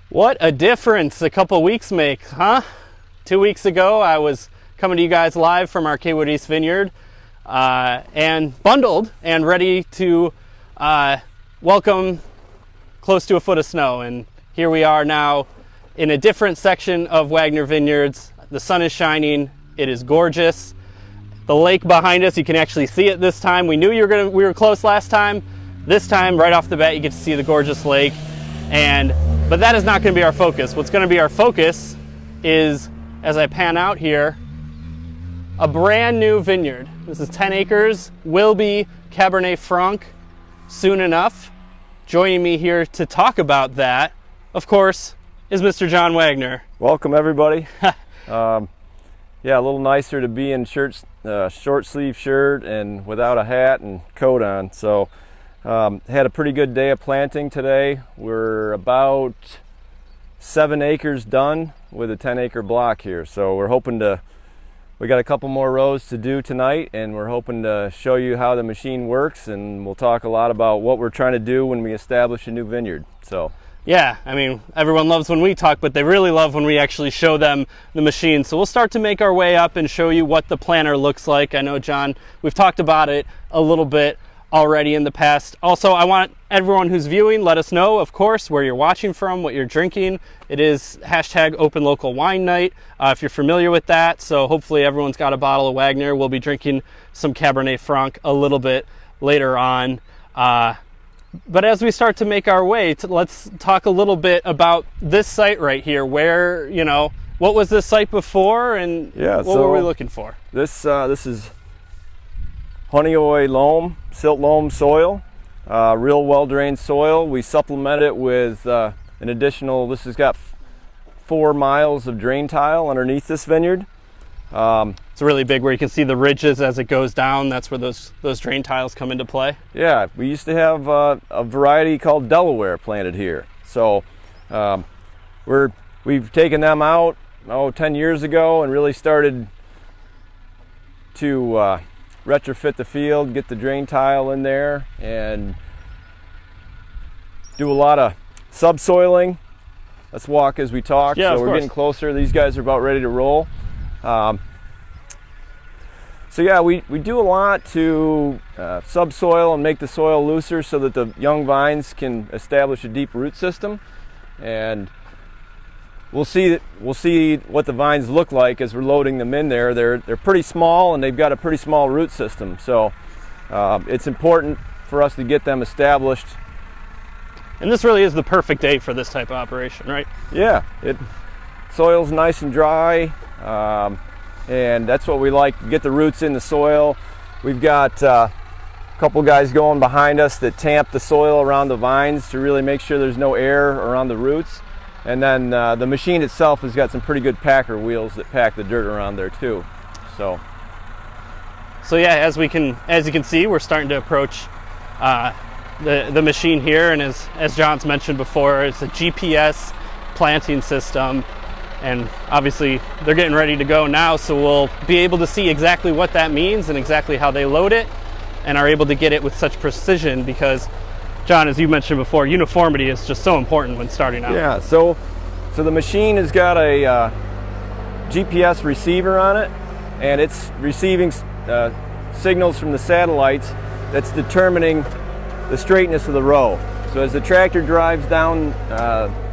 What a difference a couple weeks make, huh? 2 weeks ago, I was coming to you guys live from our Cabernet East Vineyard and bundled and ready to welcome close to a foot of snow. And here we are now in a different section of Wagner Vineyards. The sun is shining. It is gorgeous. The lake behind us, you can actually see it this time. We knew we were close last time. This time, right off the bat, you get to see the gorgeous lake. But that is not going to be our focus. What's going to be our focus is, as I pan out here, a brand new vineyard. This is 10 acres, will be Cabernet Franc soon enough. Joining me here to talk about that, of course, is Mr. John Wagner. Welcome, everybody. Yeah, a little nicer to be in short sleeve shirt and without a hat and coat on. So had a pretty good day of planting today. We're about 7 acres done with a 10-acre block here. So we got a couple more rows to do tonight, and we're hoping to show you how the machine works, and we'll talk a lot about what we're trying to do when we establish a new vineyard. So yeah, I mean, everyone loves when we talk, but they really love when we actually show them the machine. So we'll start to make our way up and show you what the planter looks like. I know, John, we've talked about it a little bit already in the past. Also, I want everyone who's viewing, let us know, of course, where you're watching from, what you're drinking. It is hashtag Open Local Wine Night, if you're familiar with that. So hopefully everyone's got a bottle of Wagner. We'll be drinking some Cabernet Franc a little bit later on. But as we start to make our way, let's talk a little bit about this site right here. Where, what was this site before, and what were we looking for? This is Honeoye loam, silt loam soil, real well-drained soil. We supplement it with an additional, this has got 4 miles of drain tile underneath this vineyard. It's really big where you can see the ridges as it goes down. That's where those drain tiles come into play. Yeah, we used to have a variety called Delaware planted here. So we've taken them out 10 years ago and really started to retrofit the field, get the drain tile in there, and do a lot of subsoiling. Let's walk as we talk. Yeah, so we're getting closer. These guys are about ready to roll. So yeah, we do a lot to subsoil and make the soil looser so that the young vines can establish a deep root system. And we'll see what the vines look like as we're loading them in there. They're pretty small, and they've got a pretty small root system. So it's important for us to get them established. And this really is the perfect day for this type of operation, right? Yeah, soil's nice and dry, and that's what we like, to get the roots in the soil. We've got a couple guys going behind us that tamp the soil around the vines to really make sure there's no air around the roots. And then the machine itself has got some pretty good packer wheels that pack the dirt around there too. So yeah, as you can see, we're starting to approach the machine here, and as John's mentioned before, it's a GPS planting system, and obviously they're getting ready to go now, so we'll be able to see exactly what that means and exactly how they load it, and are able to get it with such precision because, John, as you mentioned before, uniformity is just so important when starting out. Yeah, so the machine has got a GPS receiver on it, and it's receiving signals from the satellites that's determining the straightness of the row. So as the tractor drives down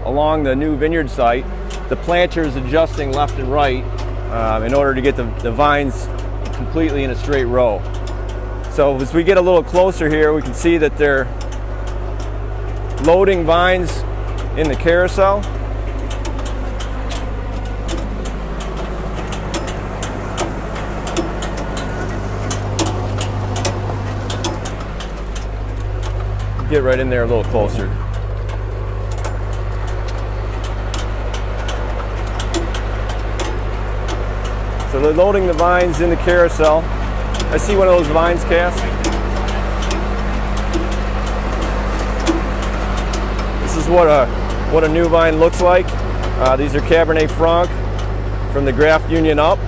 along the new vineyard site, the planter is adjusting left and right in order to get the vines completely in a straight row. So as we get a little closer here, we can see that they're loading vines in the carousel. Get right in there a little closer. So they're loading the vines in the carousel. I see one of those vines, Cass. This is what a new vine looks like. These are Cabernet Franc from the graft union up,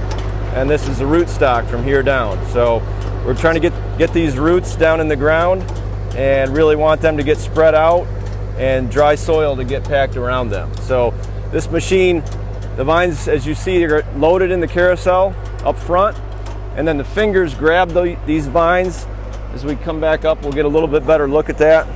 and this is the root stock from here down. So we're trying to get these roots down in the ground and really want them to get spread out and dry soil to get packed around them. So this machine, the vines, as you see, are loaded in the carousel up front, and then the fingers grab these vines. As we come back up, we'll get a little bit better look at that.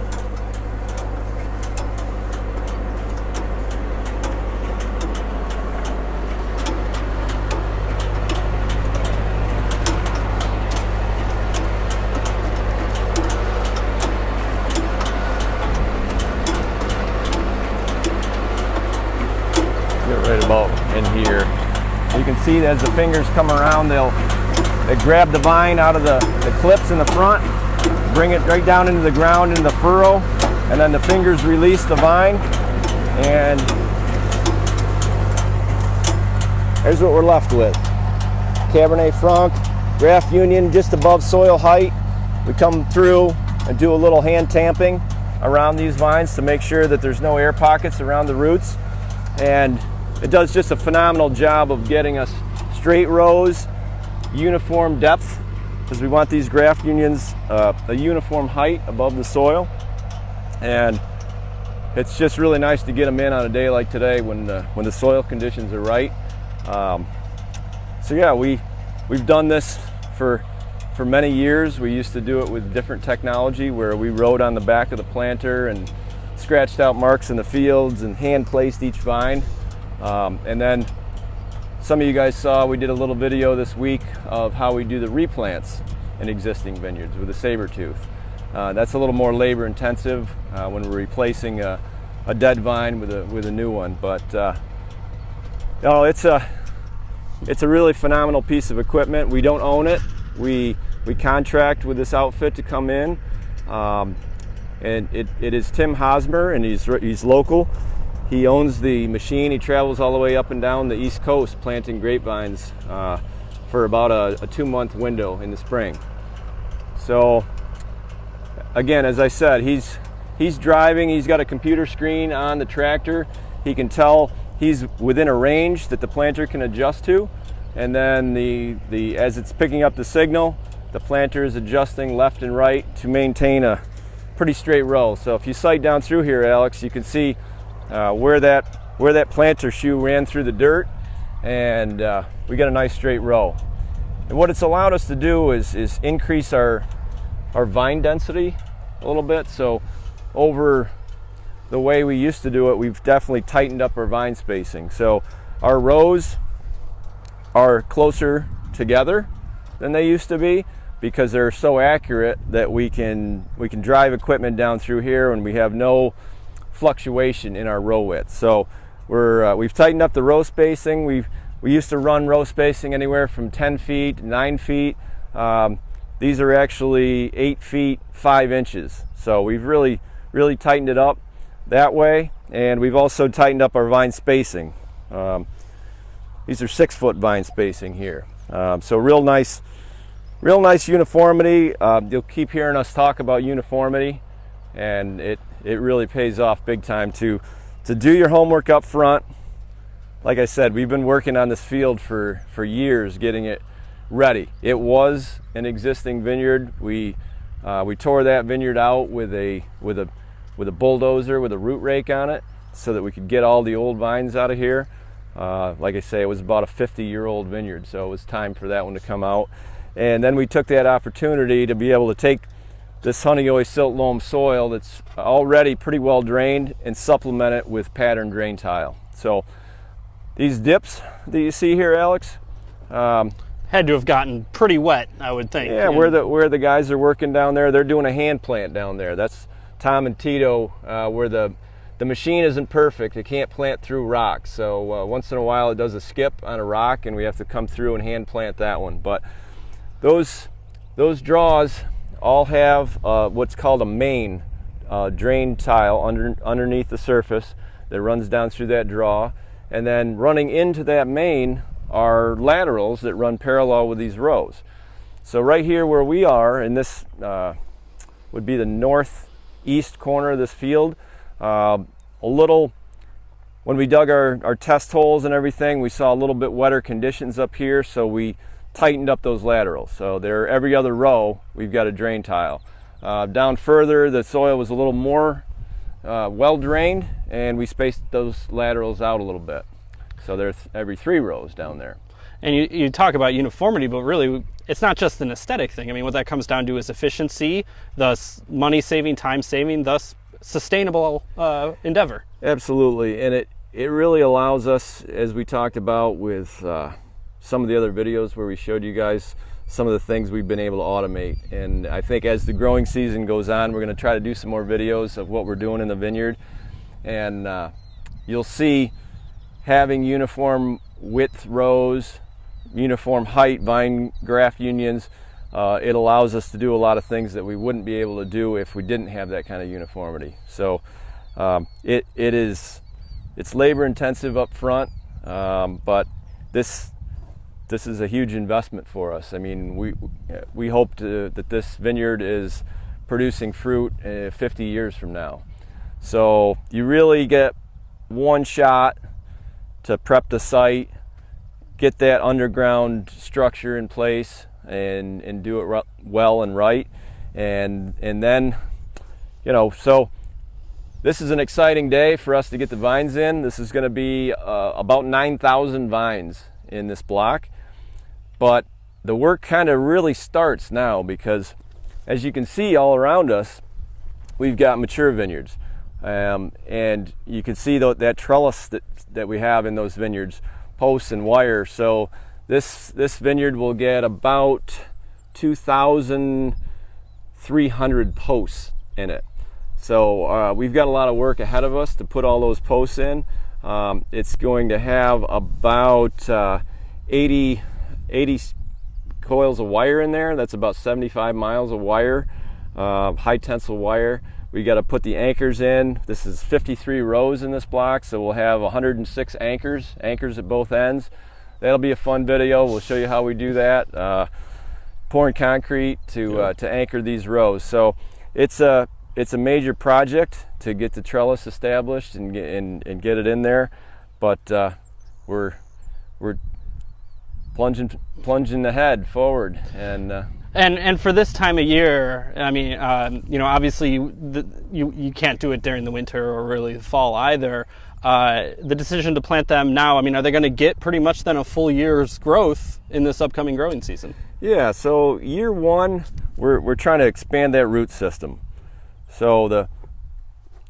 Right about in here. You can see that as the fingers come around, they grab the vine out of the clips in the front, bring it right down into the ground, into the furrow, and then the fingers release the vine, and here's what we're left with. Cabernet Franc, graft union just above soil height. We come through and do a little hand tamping around these vines to make sure that there's no air pockets around the roots, and it does just a phenomenal job of getting us straight rows, uniform depth, because we want these graft unions a uniform height above the soil. And it's just really nice to get them in on a day like today when the soil conditions are right. So yeah, we've done this for many years. We used to do it with different technology where we rode on the back of the planter and scratched out marks in the fields and hand placed each vine. And then some of you guys saw we did a little video this week of how we do the replants in existing vineyards with a saber tooth. That's a little more labor intensive when we're replacing a dead vine with a new one, but it's a really phenomenal piece of equipment. We don't own it. We contract with this outfit to come in, and it is Tim Hosmer, and he's local. He owns the machine. He travels all the way up and down the East Coast planting grapevines for about a 2-month window in the spring. So again, as I said, he's driving. He's got a computer screen on the tractor. He can tell he's within a range that the planter can adjust to, and then as it's picking up the signal, the planter is adjusting left and right to maintain a pretty straight row. So if you sight down through here, Alex, you can see where that planter shoe ran through the dirt, and we got a nice straight row. And what it's allowed us to do is increase our vine density a little bit. So over the way we used to do it, we've definitely tightened up our vine spacing. So our rows are closer together than they used to be because they're so accurate that we can drive equipment down through here and we have no fluctuation in our row width. So we've tightened up the row spacing. We used to run row spacing anywhere from 10 feet, 9 feet. These are actually 8 feet, 5 inches. So we've really tightened it up that way, and we've also tightened up our vine spacing. These are 6-foot vine spacing here. So real nice uniformity. You'll keep hearing us talk about uniformity, and it really pays off big time to do your homework up front. Like I said, we've been working on this field for years, getting it ready. It was an existing vineyard. We tore that vineyard out with a bulldozer with a root rake on it so that we could get all the old vines out of here. Like I say, it was about a 50-year-old vineyard, so it was time for that one to come out. And then we took that opportunity to be able to take this Honeoye silt loam soil that's already pretty well drained and supplement it with pattern drain tile. So these dips that you see here, Alex, had to have gotten pretty wet, I would think. Yeah, where the guys are working down there, they're doing a hand plant down there. That's Tom and Tito, where the machine isn't perfect. It can't plant through rocks. So once in a while it does a skip on a rock and we have to come through and hand plant that one. But those draws all have what's called a main drain tile underneath the surface that runs down through that draw. And then running into that main are laterals that run parallel with these rows. So right here where we are, and this would be the northeast corner of this field, when we dug our test holes and everything, we saw a little bit wetter conditions up here, so we tightened up those laterals. So there, every other row, we've got a drain tile. Down further, the soil was a little more well drained, and we spaced those laterals out a little bit. So there's every 3 rows down there. And you talk about uniformity, but really it's not just an aesthetic thing. I mean, what that comes down to is efficiency, thus money saving, time saving, thus sustainable endeavor. Absolutely, and it really allows us, as we talked about with some of the other videos where we showed you guys some of the things we've been able to automate. And I think as the growing season goes on, we're going to try to do some more videos of what we're doing in the vineyard, and you'll see having uniform width rows, uniform height vine graft unions. It allows us to do a lot of things that we wouldn't be able to do if we didn't have that kind of uniformity. So it's labor intensive up front, but this is a huge investment for us. I mean, we hope that this vineyard is producing fruit 50 years from now. So you really get one shot to prep the site, get that underground structure in place, and do it well and right, and then, you know, so this is an exciting day for us to get the vines in. This is going to be about 9,000 vines in this block, but the work kind of really starts now, because as you can see all around us, we've got mature vineyards, and you can see that trellis that we have in those vineyards, posts and wire. So this vineyard will get about 2,300 posts in it. So we've got a lot of work ahead of us to put all those posts in. It's going to have about 80 coils of wire in there. That's about 75 miles of wire, high tensile wire. We got to put the anchors in. This is 53 rows in this block, so we'll have 106 anchors at both ends. That'll be a fun video. We'll show you how we do that. Pouring concrete to anchor these rows. So it's a major project to get the trellis established and get it in there, but we're plunging ahead forward. And for this time of year, I mean, you know, obviously you can't do it during the winter or really the fall either. The decision to plant them now, I mean, are they going to get pretty much then a full year's growth in this upcoming growing season? Yeah, so year one, we're trying to expand that root system. So the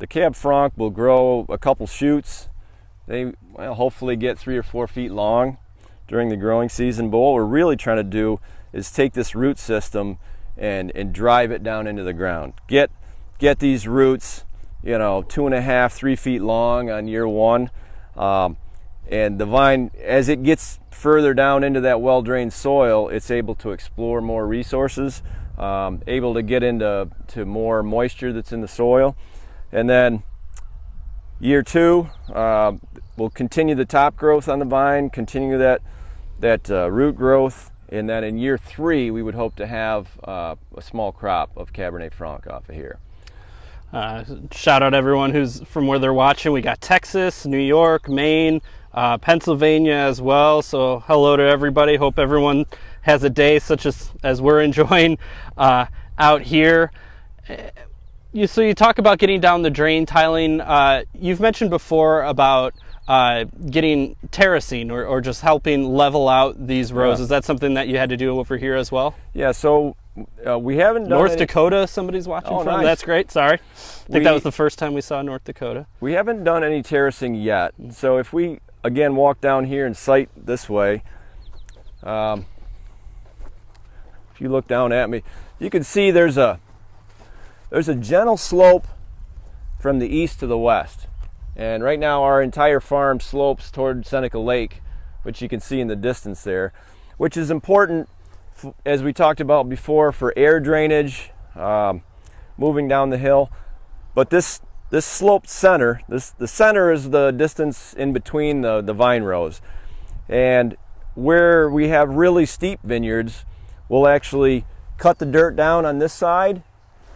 Cab Franc will grow a couple shoots. They hopefully get 3 or 4 feet long during the growing season. But what we're really trying to do is take this root system and drive it down into the ground. Get these roots, you know, 2.5, 3 feet long on year one. And the vine, as it gets further down into that well-drained soil, it's able to explore more resources, able to get into more moisture that's in the soil. And then year two, we'll continue the top growth on the vine, continue that root growth. And then in year 3, we would hope to have a small crop of Cabernet Franc off of here. Shout out everyone who's from where they're watching. We got Texas, New York, Maine, Pennsylvania as well. So hello to everybody. Hope everyone has a day such as we're enjoying out here. So you talk about getting down the drain tiling. You've mentioned before about getting terracing or just helping level out these rows. Yeah. Is that something that you had to do over here as well? Yeah, so we haven't done North Dakota, somebody's watching from. Nice. That's great, sorry. I think that was the first time we saw North Dakota. We haven't done any terracing yet. So if we, again, walk down here and sight this way, if you look down at me, you can see there's a gentle slope from the east to the west. And right now our entire farm slopes toward Seneca Lake, which you can see in the distance there, which is important, as we talked about before, for air drainage, moving down the hill. But this sloped center, the center is the distance in between the vine rows. And where we have really steep vineyards, we'll actually cut the dirt down on this side,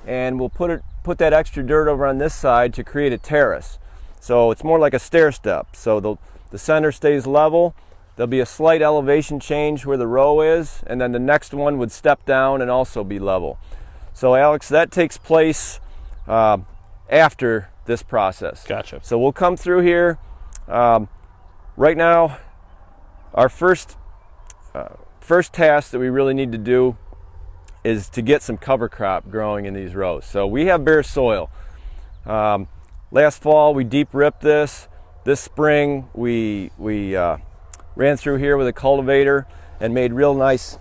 and we'll put that extra dirt over on this side to create a terrace. So it's more like a stair step. So the center stays level. There'll be a slight elevation change where the row is, and then the next one would step down and also be level. So Alex, that takes place after this process. Gotcha. So we'll come through here. Right now, our first task that we really need to do is to get some cover crop growing in these rows. So we have bare soil. Last fall we deep ripped this. This spring we ran through here with a cultivator and made real nice,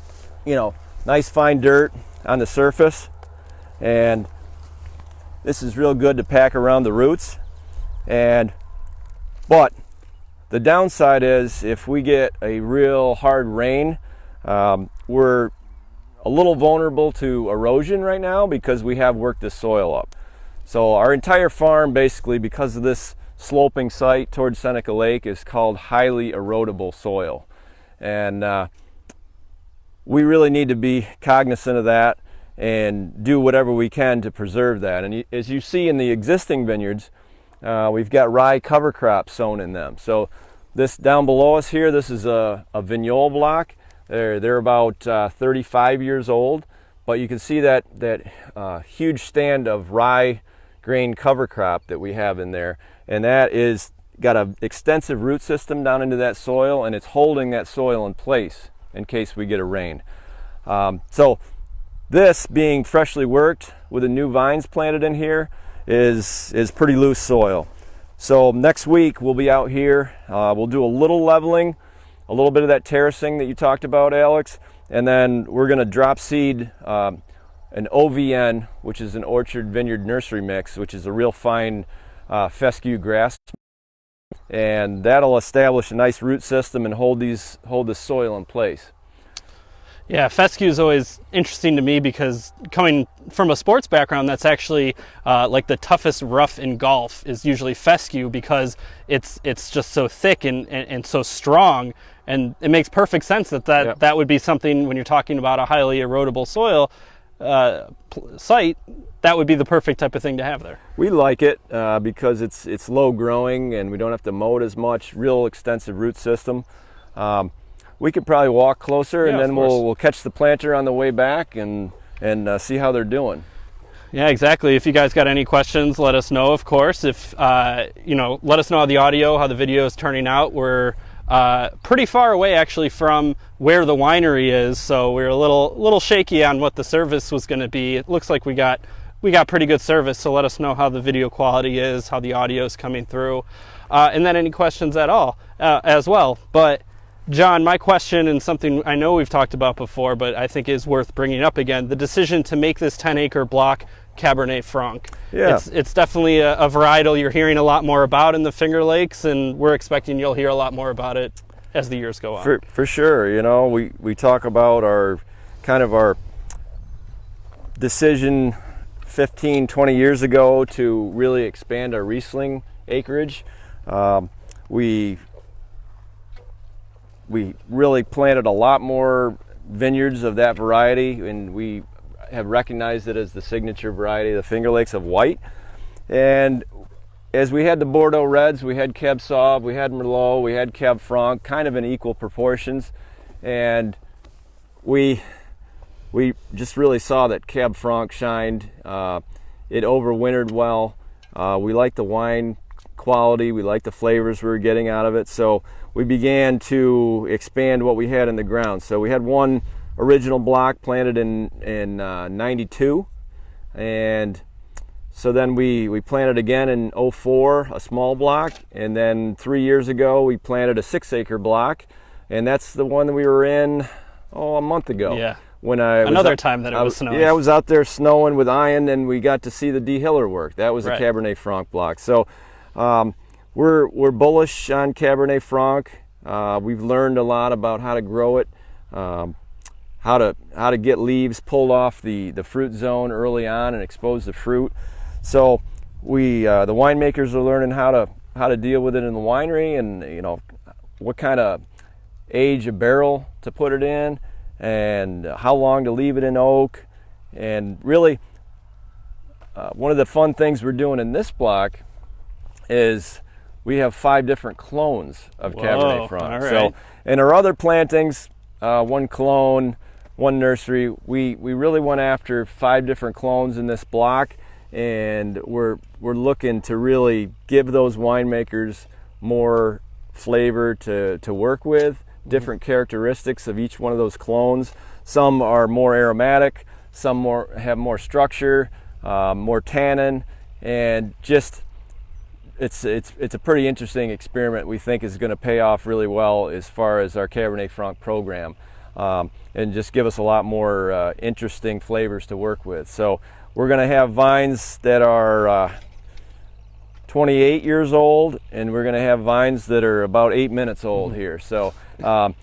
nice fine dirt on the surface. And this is real good to pack around the roots. But the downside is if we get a real hard rain, we're a little vulnerable to erosion right now because we have worked this soil up. So our entire farm, basically, because of this sloping site towards Seneca Lake, is called highly erodible soil. And we really need to be cognizant of that and do whatever we can to preserve that. And as you see in the existing vineyards, we've got rye cover crops sown in them. So this down below us here, this is a vignole block. They're about 35 years old, but you can see that huge stand of rye grain cover crop that we have in there, and that is got an extensive root system down into that soil, and it's holding that soil in place in case we get a rain. So this, being freshly worked with the new vines planted in here, is pretty loose soil. So next week we'll be out here. We'll do a little leveling, a little bit of that terracing that you talked about, Alex, and then we're going to drop seed an OVN, which is an orchard vineyard nursery mix, which is a real fine fescue grass, and that'll establish a nice root system and hold the soil in place. Yeah, fescue is always interesting to me because coming from a sports background, that's actually like the toughest rough in golf is usually fescue because it's just so thick and so strong, and it makes perfect sense that would be something when you're talking about a highly erodible soil site. That would be the perfect type of thing to have there. We like it because it's low growing and we don't have to mow it as much. Real extensive root system. We could probably walk closer, and then we'll catch the planter on the way back and see how they're doing. Yeah, exactly. If you guys got any questions, let us know, of course. If let us know how the audio, how the video is turning out. We're pretty far away actually from where the winery is, so we're a little shaky on what the service was going to be. It looks like we got pretty good service, so let us know how the video quality is, how the audio is coming through, and then any questions at all as well. But John, my question, and something I know we've talked about before, but I think is worth bringing up again, the decision to make this 10-acre block Cabernet Franc. Yeah. It's definitely a varietal you're hearing a lot more about in the Finger Lakes, and we're expecting you'll hear a lot more about it as the years go on. For sure. We talk about our decision 15, 20 years ago to really expand our Riesling acreage. We really planted a lot more vineyards of that variety, and we have recognized it as the signature variety of the Finger Lakes of white. And as we had the Bordeaux Reds, we had Cab Sauv, we had Merlot, we had Cab Franc, kind of in equal proportions. And we just really saw that Cab Franc shined. It overwintered well. We liked the wine quality, we liked the flavors we were getting out of it. So we began to expand what we had in the ground. So we had one original block planted in 92, and so then we planted again in 04, a small block, and then 3 years ago we planted a 6-acre block, and that's the one that we were in a month ago. Yeah. When another time that it was snowing. Yeah, I was out there snowing with Ian, and we got to see the D. Hiller work. That was a Cabernet Franc block. So we're bullish on Cabernet Franc. We've learned a lot about how to grow it, how to get leaves pulled off the fruit zone early on and expose the fruit. So the winemakers are learning how to deal with it in the winery, and what kind of age a barrel to put it in, and how long to leave it in oak. And really, one of the fun things we're doing in this block is we have 5 different clones of Cabernet Franc. All right. So in our other plantings, one clone, one nursery, we really went after 5 different clones in this block, and we're looking to really give those winemakers more flavor to work with, different characteristics of each one of those clones. Some are more aromatic, some have more structure, more tannin, and just it's a pretty interesting experiment. We think is going to pay off really well as far as our Cabernet Franc program, and just give us a lot more interesting flavors to work with. So we're going to have vines that are 28 years old, and we're going to have vines that are about 8 minutes old here. So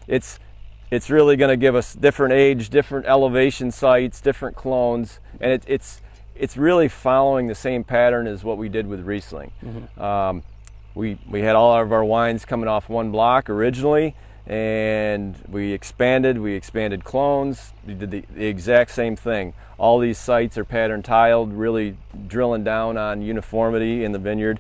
it's really going to give us different age, different elevation sites, different clones, and it's really following the same pattern as what we did with Riesling. We had all of our wines coming off one block originally, and we expanded clones. We did the exact same thing. All these sites are pattern tiled, really drilling down on uniformity in the vineyard,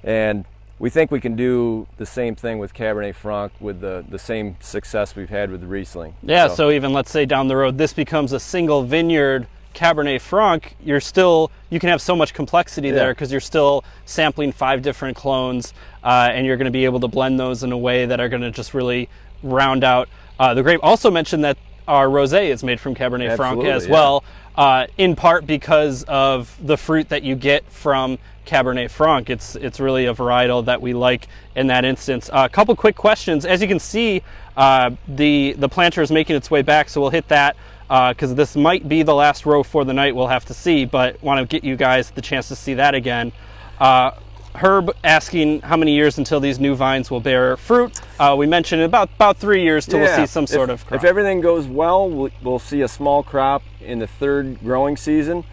and we think we can do the same thing with Cabernet Franc with the same success we've had with the Riesling. Yeah, so even let's say down the road this becomes a single vineyard Cabernet Franc, you can have so much complexity there because you're still sampling 5 different clones, and you're going to be able to blend those in a way that are going to just really round out the grape. Also mentioned that our rosé is made from Cabernet Franc as well, in part because of the fruit that you get from Cabernet Franc. It's really a varietal that we like in that instance. A couple quick questions. As you can see, the planter is making its way back, so we'll hit that because this might be the last row for the night. We'll have to see, but want to get you guys the chance to see that again. Herb asking how many years until these new vines will bear fruit. We mentioned about 3 years till we'll see some sort of crop. If everything goes well, we'll see a small crop in the 3rd growing season,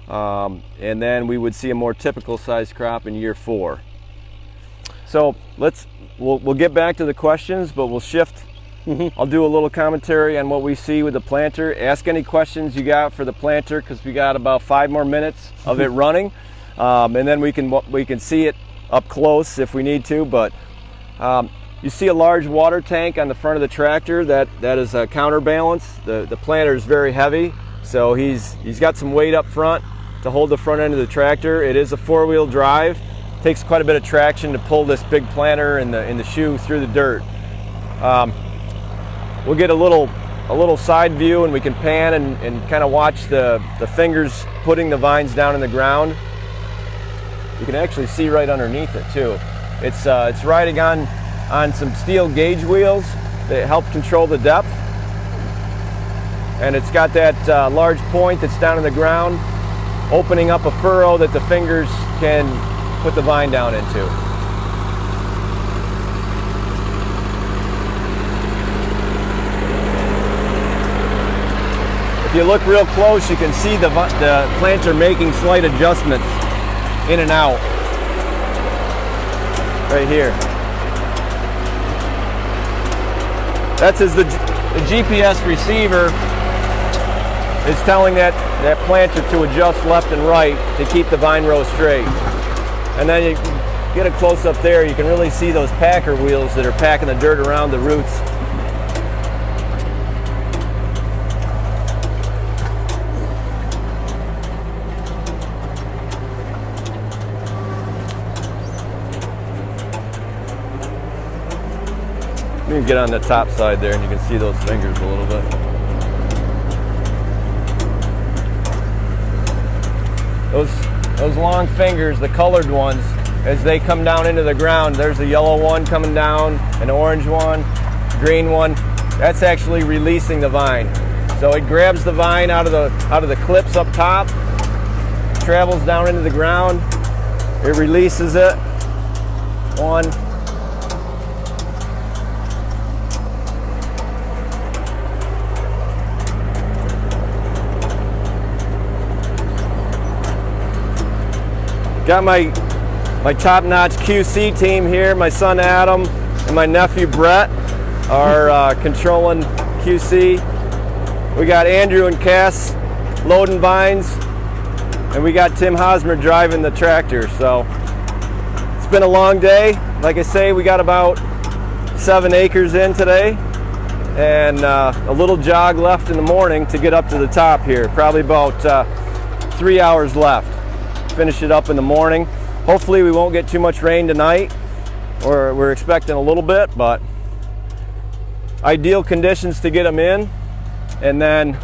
and then we would see a more typical size crop in year 4. So we'll get back to the questions, but we'll shift. I'll do a little commentary on what we see with the planter. Ask any questions you got for the planter, because we got about 5 more minutes of it running. And then we can see it up close if we need to. But you see a large water tank on the front of the tractor. That is a counterbalance. The planter is very heavy, so he's got some weight up front to hold the front end of the tractor. It is a 4-wheel drive. It takes quite a bit of traction to pull this big planter in the shoe through the dirt. We'll get a little side view, and we can pan and kind of watch the fingers putting the vines down in the ground. You can actually see right underneath it too. It's riding on some steel gauge wheels that help control the depth, and it's got that large point that's down in the ground, opening up a furrow that the fingers can put the vine down into. If you look real close, you can see the planter making slight adjustments in and out right here. That's as the GPS receiver is telling that planter to adjust left and right to keep the vine row straight. And then you get a close up there, you can really see those packer wheels that are packing the dirt around the roots. You can get on the top side there and you can see those fingers a little bit. Those long fingers, the colored ones, as they come down into the ground, there's a yellow one coming down, an orange one, green one. That's actually releasing the vine. So it grabs the vine out of the clips up top, travels down into the ground, it releases it. One. Got my top-notch QC team here, my son Adam and my nephew Brett are controlling QC. We got Andrew and Cass loading vines, and we got Tim Hosmer driving the tractor. So it's been a long day. Like I say, we got about 7 acres in today, and a little jog left in the morning to get up to the top here. Probably about 3 hours left. finish it up in the morning. Hopefully we won't get too much rain tonight, or we're expecting a little bit, but ideal conditions to get them in. And then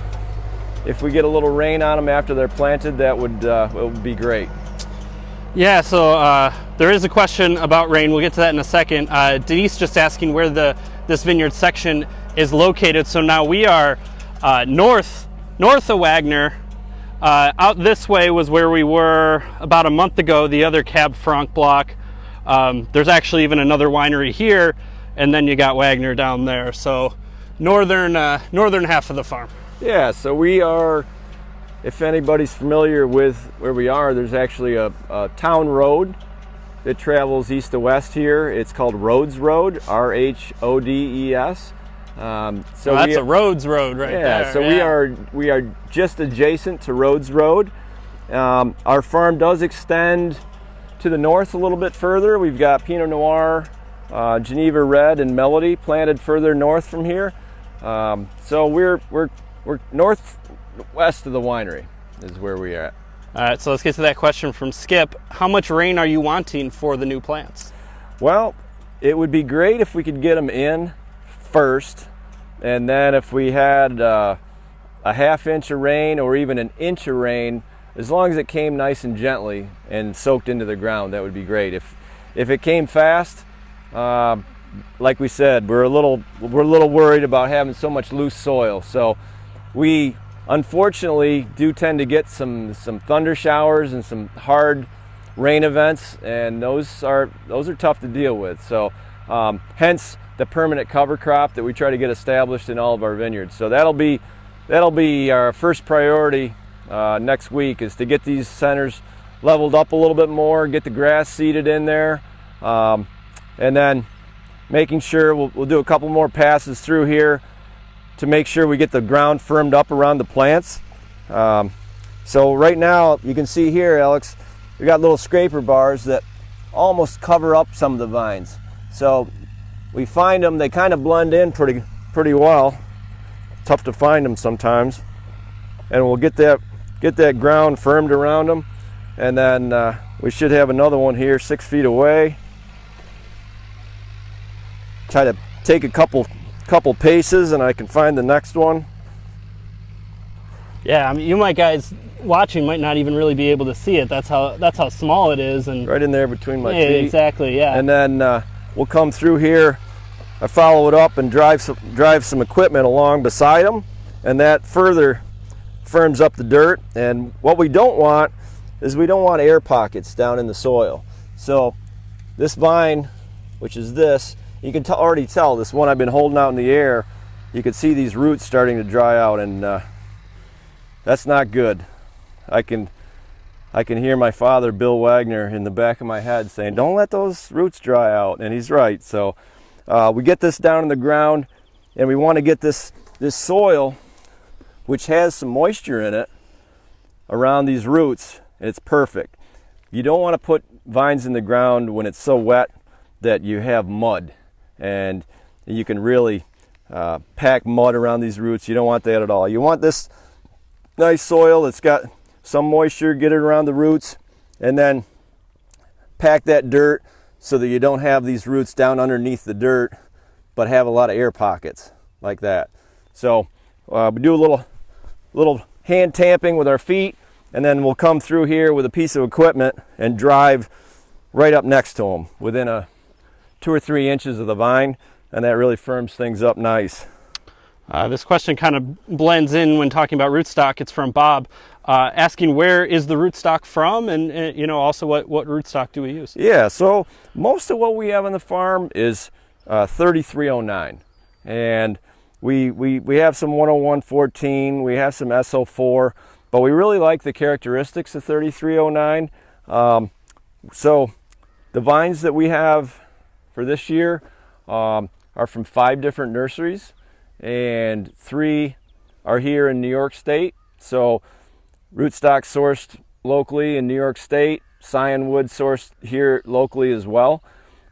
if we get a little rain on them after they're planted, that would be great. Yeah, so there is a question about rain. We'll get to that in a second. Denise just asking where this vineyard section is located. So now we are north of Wagner. Out this way was where we were about a month ago, the other Cab Franc block. There's actually even another winery here, and then you got Wagner down there. So northern half of the farm. Yeah, so we are, if anybody's familiar with where we are, there's actually a town road that travels east to west here. It's called Rhodes Road, R-H-O-D-E-S. So that's a Rhodes Road right there. Yeah, so we are just adjacent to Rhodes Road. Our farm does extend to the north a little bit further. We've got Pinot Noir, Geneva Red, and Melody planted further north from here. So we're northwest of the winery is where we are at. All right, so let's get to that question from Skip. How much rain are you wanting for the new plants? Well, it would be great if we could get them in first, and then if we had a half inch of rain or even an inch of rain, as long as it came nice and gently and soaked into the ground, that would be great. If it came fast, like we said, we're a little worried about having so much loose soil. So we unfortunately do tend to get some thunder showers and some hard rain events, and those are tough to deal with. So hence the permanent cover crop that we try to get established in all of our vineyards. So that'll be our first priority next week, is to get these centers leveled up a little bit more, get the grass seeded in there, and then making sure we'll do a couple more passes through here to make sure we get the ground firmed up around the plants. So right now you can see here, Alex, we got little scraper bars that almost cover up some of the vines. So we find them, they kind of blend in pretty well. Tough to find them sometimes, and we'll get that ground firmed around them, and then we should have another one here 6 feet away. Try to take a couple paces and I can find the next one. Yeah, I mean, you guys watching might not even really be able to see it. That's how small it is, and right in there between my feet. Exactly, yeah. And then we'll come through here. I follow it up and drive some equipment along beside them, and that further firms up the dirt. And what we don't want is we don't want air pockets down in the soil. So this vine, which is this, you can already tell this one I've been holding out in the air. You can see these roots starting to dry out, and that's not good. I can hear my father, Bill Wagner, in the back of my head saying, "Don't let those roots dry out," and he's right. So we get this down in the ground, and we want to get this soil, which has some moisture in it, around these roots. It's perfect. You don't want to put vines in the ground when it's so wet that you have mud, and you can really pack mud around these roots. You don't want that at all. You want this nice soil that's got some moisture, get it around the roots, and then pack that dirt so that you don't have these roots down underneath the dirt, but have a lot of air pockets like that. So we do a little hand tamping with our feet, and then we'll come through here with a piece of equipment and drive right up next to them within 2 or 3 inches of the vine, and that really firms things up nice. This question kind of blends in when talking about rootstock. It's from Bob, asking where is the rootstock from, and also what rootstock do we use? Yeah, so most of what we have on the farm is 3309, and we have some 10114, we have some SO4, but we really like the characteristics of 3309. So the vines that we have for this year are from 5 different nurseries, and 3 are here in New York State. So rootstock sourced locally in New York State, Scionwood sourced here locally as well.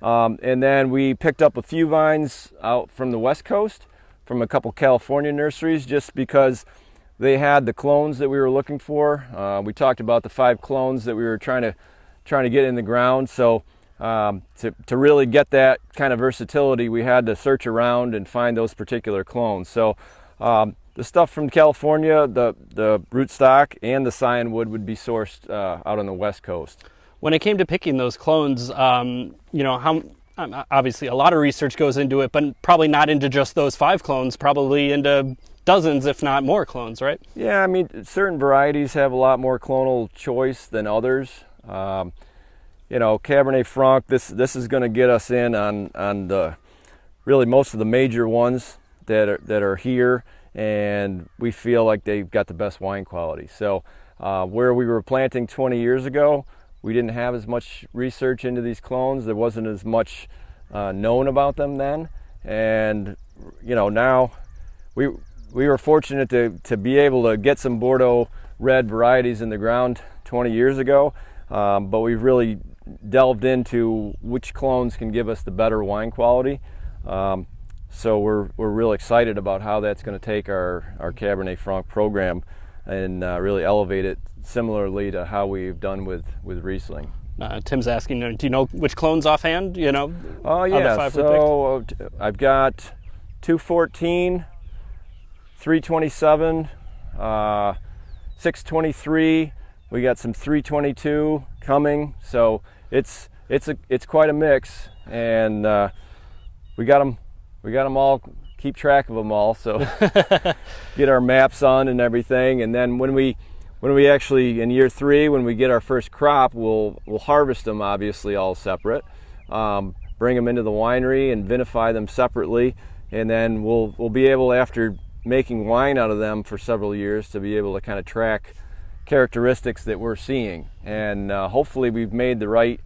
And then we picked up a few vines out from the West Coast, from a couple California nurseries, just because they had the clones that we were looking for. We talked about the 5 clones that we were trying to get in the ground. So to really get that kind of versatility, we had to search around and find those particular clones. So the stuff from California, the rootstock and the cyanwood would be sourced out on the West Coast. When it came to picking those clones, how obviously a lot of research goes into it, but probably not into just those 5 clones, probably into dozens, if not more clones, right? Yeah, I mean, certain varieties have a lot more clonal choice than others. Cabernet Franc, this is going to get us in on the really most of the major ones that are here, and we feel like they've got the best wine quality. So where we were planting 20 years ago, we didn't have as much research into these clones. There wasn't as much known about them then, and now we were fortunate to be able to get some Bordeaux red varieties in the ground 20 years ago, but we've really delved into which clones can give us the better wine quality. So we're real excited about how that's going to take our Cabernet Franc program and really elevate it similarly to how we've done with Riesling. Tim's asking, do you know which clones offhand? Oh yeah, so I've got 214, 327, 623. We got some 322 coming, so it's quite a mix, and we got them all. Keep track of them all, so get our maps on and everything. And then when we actually in year 3, when we get our first crop, we'll harvest them obviously all separate, bring them into the winery and vinify them separately, and then we'll be able, after making wine out of them for several years, to be able to kind of track characteristics that we're seeing, and hopefully we've made the right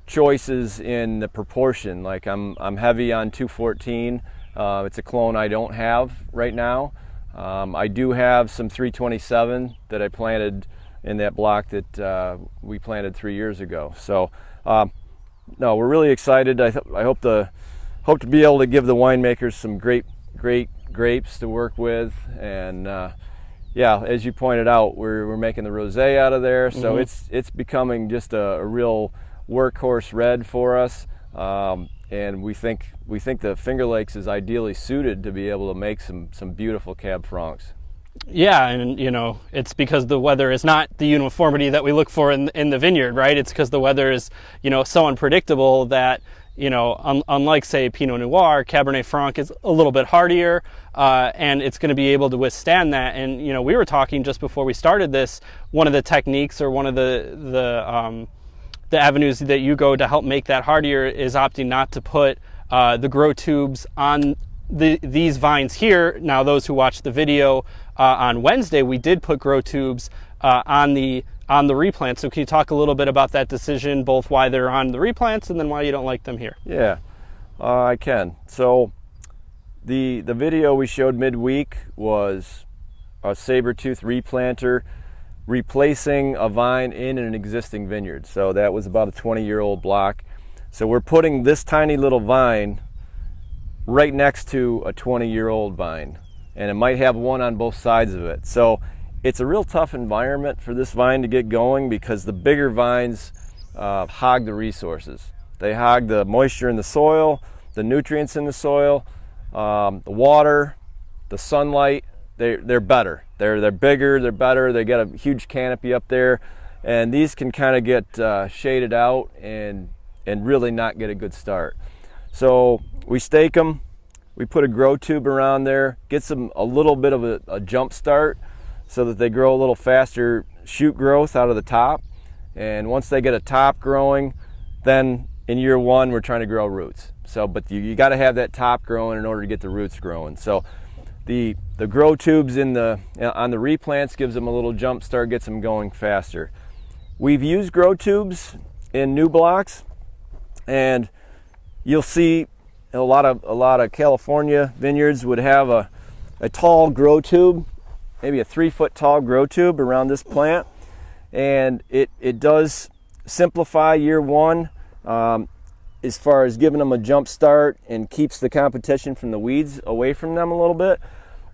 choices in the proportion. Like I'm heavy on 214. It's a clone I don't have right now. I do have some 327 that I planted in that block that we planted 3 years ago. So no, we're really excited. I hope to be able to give the winemakers some great grapes to work with, and yeah, as you pointed out, we're making the rosé out of there, so Mm-hmm. it's becoming just a real workhorse red for us, and we think the Finger Lakes is ideally suited to be able to make some beautiful Cab Francs. Yeah, and it's because the weather is not the uniformity that we look for in the vineyard, right? It's because the weather is so unpredictable that unlike, say, Pinot Noir, Cabernet Franc is a little bit hardier, and it's going to be able to withstand that. And we were talking just before we started this, one of the techniques or one of the avenues that you go to help make that hardier is opting not to put the grow tubes on these vines here. Now, those who watched the video on Wednesday, we did put grow tubes on the replants. So can you talk a little bit about that decision, both why they're on the replants and then why you don't like them here? Yeah, I can. So the video we showed midweek was a saber-tooth replanter replacing a vine in an existing vineyard. So that was about a 20-year-old block. So we're putting this tiny little vine right next to a 20-year-old vine, and it might have one on both sides of it. So it's a real tough environment for this vine to get going, because the bigger vines hog the resources. They hog the moisture in the soil, the nutrients in the soil, the water, the sunlight. They're better. They're bigger, they're better, they got a huge canopy up there, and these can kind of get shaded out and really not get a good start. So we stake them, we put a grow tube around there, gets them a little bit of a jump start so that they grow a little faster shoot growth out of the top. And once they get a top growing, then in year 1 we're trying to grow roots. So, but you got to have that top growing in order to get the roots growing. So the grow tubes on the replants gives them a little jump start, gets them going faster. We've used grow tubes in new blocks, and you'll see a lot of California vineyards would have a tall grow tube, maybe a 3-foot tall grow tube around this plant, and it does simplify year 1 as far as giving them a jump start and keeps the competition from the weeds away from them a little bit.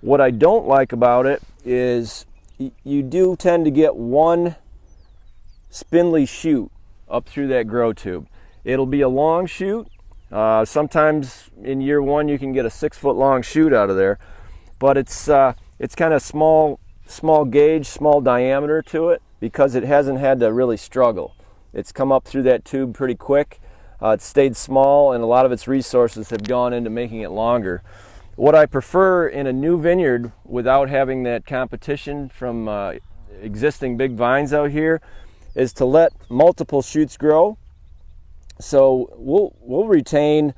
What I don't like about it is you do tend to get one spindly shoot up through that grow tube. It'll be a long shoot. Sometimes in year one you can get a 6-foot long shoot out of there, but it's kind of small gauge, small diameter to it because it hasn't had to really struggle. It's come up through that tube pretty quick. It's stayed small, and a lot of its resources have gone into making it longer. What I prefer in a new vineyard, without having that competition from existing big vines out here, is to let multiple shoots grow. So we'll retain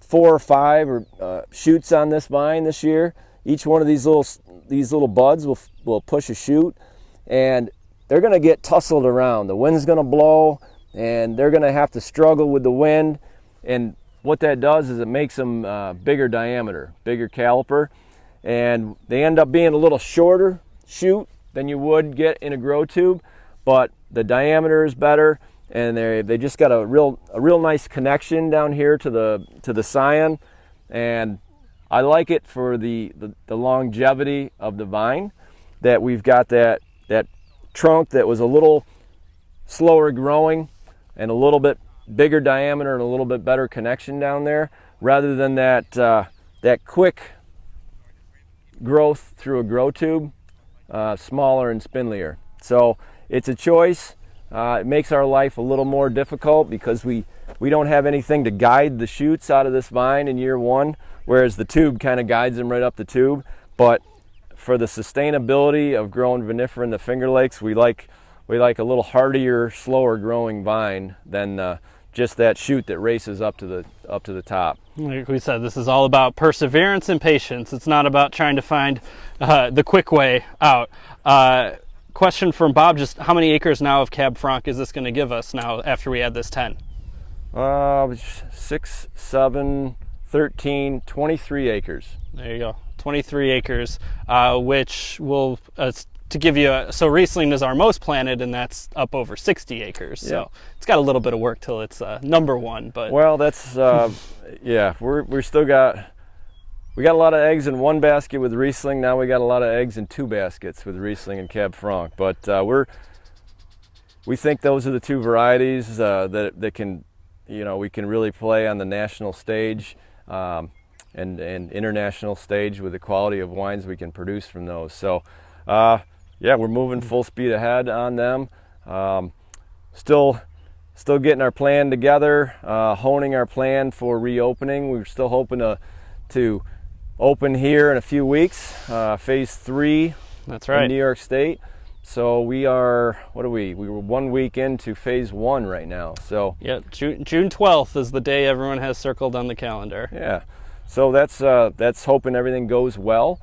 4 or 5 shoots on this vine this year. Each one of these little buds will push a shoot, and they're going to get tussled around. The wind's going to blow, and they're going to have to struggle with the wind. And what that does is it makes them bigger diameter, bigger caliper, and they end up being a little shorter shoot than you would get in a grow tube, but the diameter is better, and they just got a real nice connection down here to the scion, and I like it for the longevity of the vine, that we've got that trunk that was a little slower growing and a little bit bigger diameter and a little bit better connection down there, rather than that quick growth through a grow tube, smaller and spindlier. So it's a choice. It makes our life a little more difficult because we don't have anything to guide the shoots out of this vine in year one, whereas the tube kind of guides them right up the tube. But for the sustainability of growing vinifera in the Finger Lakes, we like a little hardier, slower growing vine than just that shoot that races up to the top. Like we said, this is all about perseverance and patience. It's not about trying to find the quick way out. Question from Bob, just how many acres now of Cab Franc is this going to give us now after we add this 10? 6, 7, 13, 23 acres. There you go, 23 acres, which will, to give you so Riesling is our most planted, and that's up over 60 acres. Yeah. So it's got a little bit of work till it's number one. But well, that's yeah, we're still we got a lot of eggs in one basket with Riesling. Now we got a lot of eggs in 2 baskets with Riesling and Cab Franc. But we think those are the 2 varieties that can, we can really play on the national stage and international stage with the quality of wines we can produce from those. So yeah, we're moving full speed ahead on them. Still getting our plan together, honing our plan for reopening. We're still hoping to open here in a few weeks, phase 3. That's right. In New York State. So we are, we were 1 week into phase 1 right now. So yeah, June 12th is the day everyone has circled on the calendar. Yeah, so that's hoping everything goes well.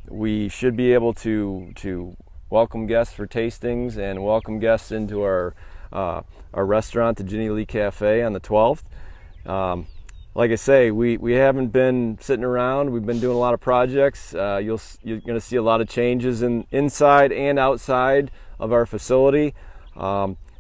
We should be able to welcome guests for tastings and welcome guests into our restaurant, the Ginny Lee Cafe, on the 12th. Like I say, we haven't been sitting around. We've been doing a lot of projects. You're going to see a lot of changes inside and outside of our facility.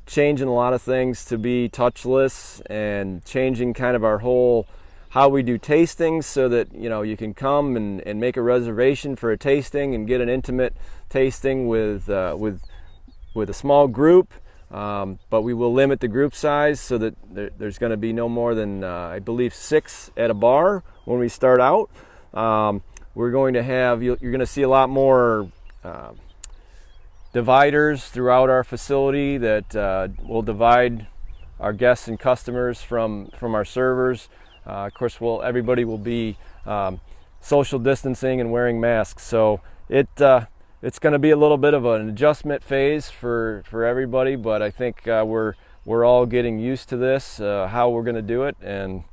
Changing a lot of things to be touchless, and changing kind of our whole how we do tastings, so that you can come and make a reservation for a tasting and get an intimate tasting with a small group. But we will limit the group size so that there's going to be no more than I believe 6 at a bar when we start out. We're going to have you're going to see a lot more dividers throughout our facility that will divide our guests and customers from our servers. Of course, everybody will be social distancing and wearing masks. So it's going to be a little bit of an adjustment phase for everybody, but I think we're all getting used to this, how we're going to do it, and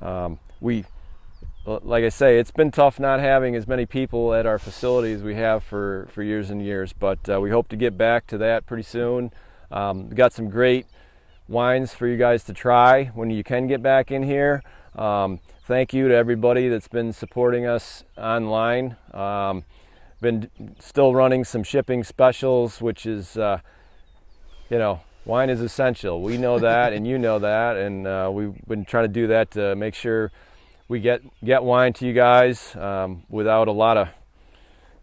like I say, it's been tough not having as many people at our facility as we have for years and years, but we hope to get back to that pretty soon. We've got some great wines for you guys to try when you can get back in here. Thank you to everybody that's been supporting us online. Been still running some shipping specials, which is, wine is essential. We know that, and you know that, and we've been trying to do that to make sure we get wine to you guys without a lot of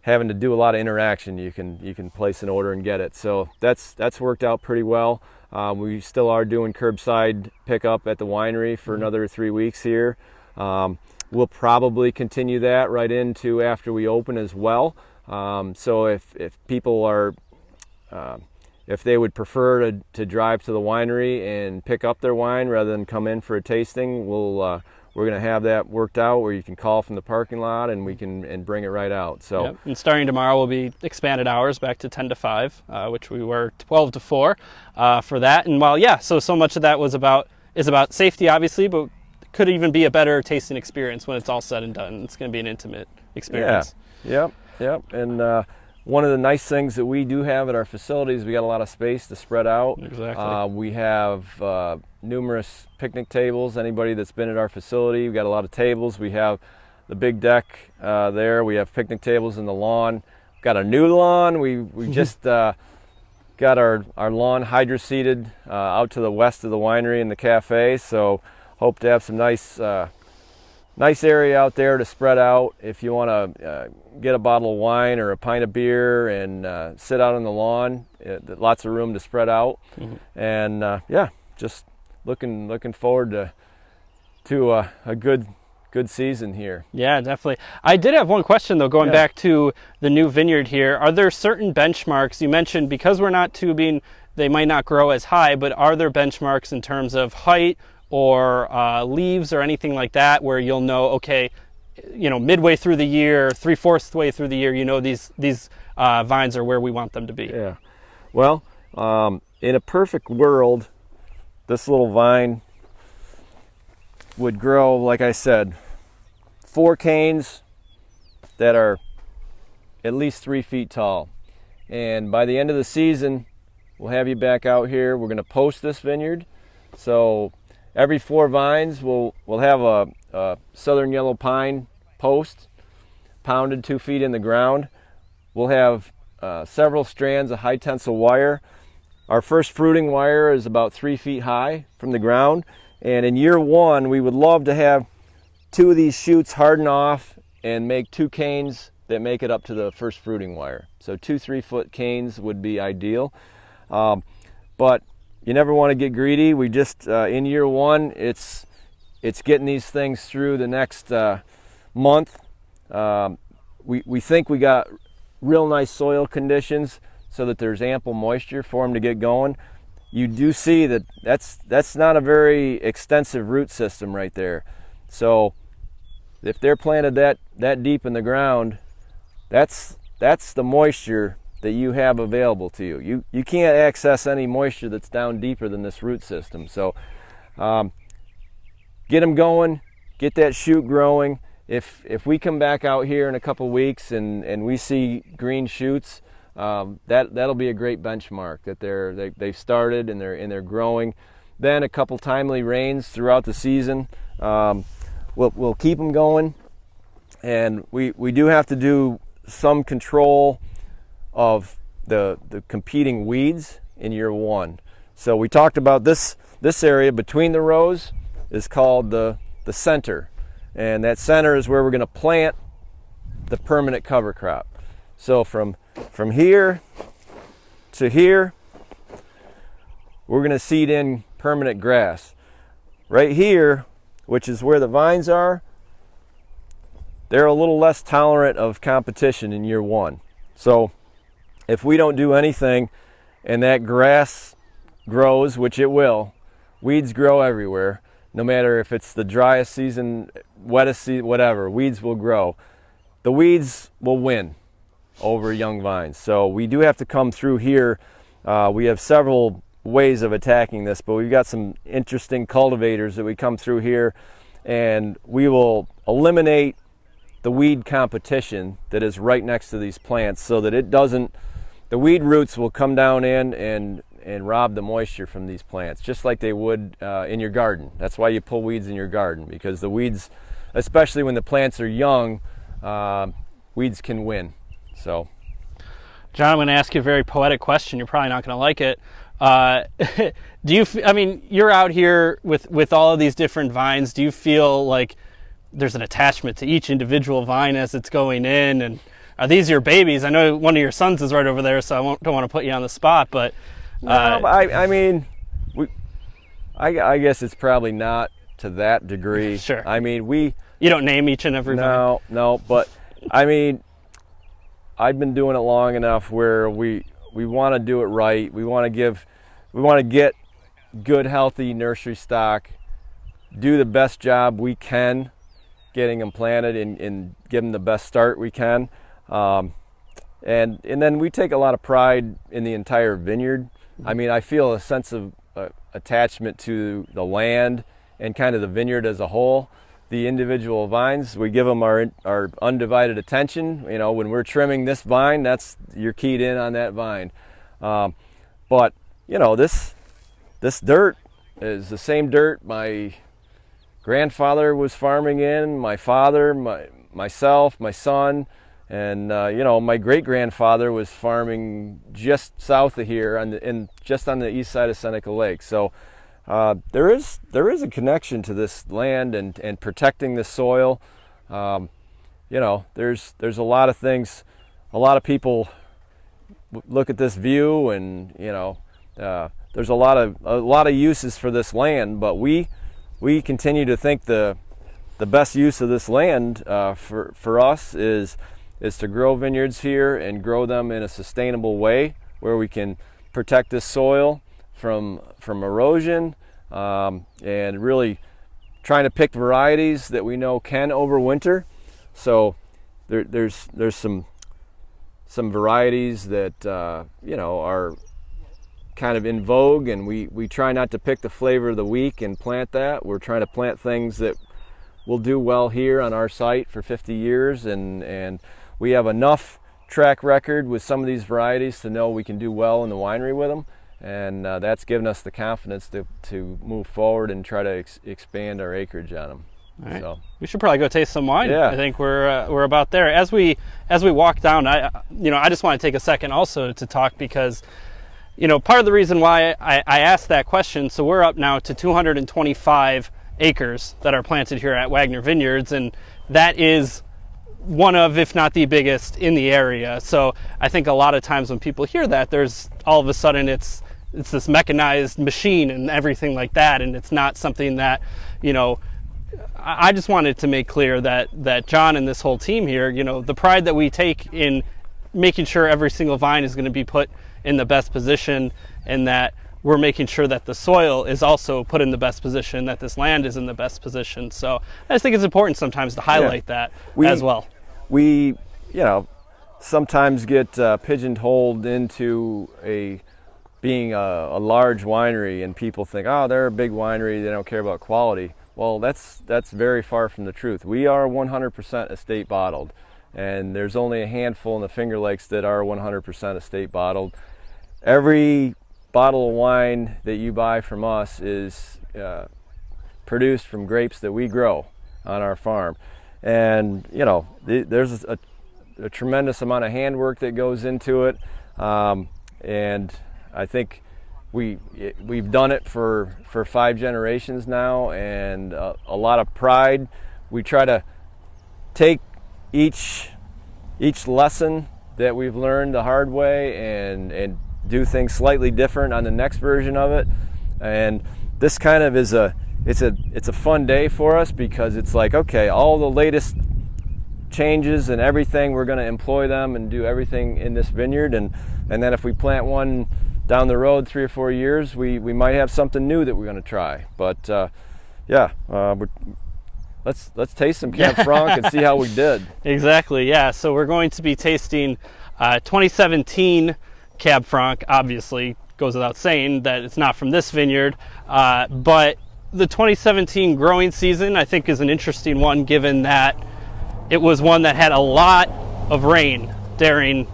having to do a lot of interaction. You can place an order and get it. So that's worked out pretty well. We still are doing curbside pickup at the winery for another 3 weeks here. We'll probably continue that right into after we open as well. So if people are, if they would prefer to drive to the winery and pick up their wine rather than come in for a tasting, we're going to have that worked out where you can call from the parking lot and we can bring it right out. So, yep. And starting tomorrow will be expanded hours back to 10 to 5, which we were 12 to 4 for that. And while so much of that is about safety, obviously, but could even be a better tasting experience when it's all said and done. It's going to be an intimate experience. Yeah. Yep. And one of the nice things that we do have at our facilities, we got a lot of space to spread out. Exactly. We have numerous picnic tables. Anybody that's been at our facility, we got a lot of tables. We have the big deck there. We have picnic tables in the lawn. We've got a new lawn. We just got our lawn hydro-seeded out to the west of the winery and the cafe. So hope to have some nice area out there to spread out if you want to get a bottle of wine or a pint of beer and sit out on the lawn. Lots of room to spread out. And just looking forward to a good season here. Yeah, definitely. I did have one question though, going back to the new vineyard here. Are there certain benchmarks? You mentioned because we're not tubing, they might not grow as high, but are there benchmarks in terms of height or leaves or anything like that where you'll know, okay, midway through the year, 3/4 way through the year, these vines are where we want them to be? Yeah. Well, in a perfect world, this little vine would grow, like I said, 4 canes that are at least 3 feet tall. And by the end of the season, we'll have you back out here. We're going to post this vineyard. So every 4 vines, we'll have a southern yellow pine post pounded 2 feet in the ground. We'll have several strands of high tensile wire. Our first fruiting wire is about 3 feet high from the ground. And in year 1, we would love to have 2 of these shoots harden off and make 2 canes that make it up to the first fruiting wire. So 2 3-foot canes would be ideal. But you never want to get greedy. We just, in year 1, it's getting these things through the next month. We think we got real nice soil conditions so that there's ample moisture for them to get going. You do see that's not a very extensive root system right there. So if they're planted that deep in the ground, that's the moisture that you have available to you. You can't access any moisture that's down deeper than this root system. So get them going, get that shoot growing. If we come back out here in a couple weeks and we see green shoots, that'll be a great benchmark that they've started and they're growing. Then a couple timely rains throughout the season, we'll keep them going. And we do have to do some control of the competing weeds in year 1. So we talked about this area between the rows is called the center, and that center is where we're going to plant the permanent cover crop. So from here to here, we're going to seed in permanent grass. Right here, which is where the vines are, they're a little less tolerant of competition in year 1. So if we don't do anything and that grass grows, which it will, weeds grow everywhere, no matter if it's the driest season, wettest season, whatever, weeds will grow. The weeds will win over young vines. So we do have to come through here. We have several ways of attacking this, but we've got some interesting cultivators that we come through here, and we will eliminate the weed competition that is right next to these plants so that it doesn't, the weed roots will come down in and rob the moisture from these plants, just like they would in your garden. That's why you pull weeds in your garden, because the weeds, especially when the plants are young, weeds can win. So, John, I'm going to ask you a very poetic question. You're probably not going to like it. Do you? I mean, you're out here with all of these different vines. Do you feel like there's an attachment to each individual vine as it's going in. And are these your babies? I know one of your sons is right over there, so don't want to put you on the spot, but no, I mean, I guess it's probably not to that degree. Sure. I mean, you don't name each and every vine? No, but I mean, I've been doing it long enough where we want to do it right. We want to get good, healthy nursery stock, do the best job we can getting them planted and give them the best start we can. And then we take a lot of pride in the entire vineyard. I mean, I feel a sense of attachment to the land and kind of the vineyard as a whole. The individual vines, we give them our undivided attention. You know, when we're trimming this vine, you're keyed in on that vine. But you know, this dirt is the same dirt my grandfather was farming in, my father, myself, my son, and you know, my great-grandfather was farming just south of here just on the east side of Seneca Lake. So there is a connection to this land and protecting the soil. You know, there's a lot of things. A lot of people look at this view, and you know, there's a lot of uses for this land, but we continue to think the best use of this land for us is to grow vineyards here and grow them in a sustainable way where we can protect this soil from erosion, and really trying to pick varieties that we know can overwinter. So there's some varieties that you know, are kind of in vogue, and we try not to pick the flavor of the week and plant that. We're trying to plant things that will do well here on our site for 50 years, and we have enough track record with some of these varieties to know we can do well in the winery with them, and that's given us the confidence to move forward and try to expand our acreage on them. All right. So we should probably go taste some wine. Yeah. I think we're about there. As we walk down, I just want to take a second also to talk, because you know, part of the reason why I asked that question, so we're up now to 225 acres that are planted here at Wagner Vineyards, and that is one of, if not the biggest in the area. So I think a lot of times when people hear that, there's all of a sudden it's this mechanized machine and everything like that, and it's not something that, you know, I just wanted to make clear that John and this whole team here, you know, the pride that we take in making sure every single vine is going to be put in the best position, and that we're making sure that the soil is also put in the best position, that this land is in the best position. So I just think it's important sometimes to highlight that as well. We, you know, sometimes get pigeonholed into being a large winery, and people think, oh, they're a big winery, they don't care about quality. Well, that's very far from the truth. We are 100% estate bottled, and there's only a handful in the Finger Lakes that are 100% estate bottled. Every bottle of wine that you buy from us is produced from grapes that we grow on our farm. And you know, there's a tremendous amount of handwork that goes into it, and I think we've done it for 5 generations now, and a lot of pride. We try to take each lesson that we've learned the hard way and do things slightly different on the next version of it. And this kind of is it's a fun day for us, because it's like, okay, all the latest changes and everything, we're going to employ them and do everything in this vineyard, and then if we plant one down the road 3 or 4 years, we might have something new that we're going to try. But let's taste some Cab Franc and see how we did. Exactly, yeah. So we're going to be tasting 2017 Cab Franc. Obviously, goes without saying that it's not from this vineyard, but the 2017 growing season, I think, is an interesting one, given that it was one that had a lot of rain during,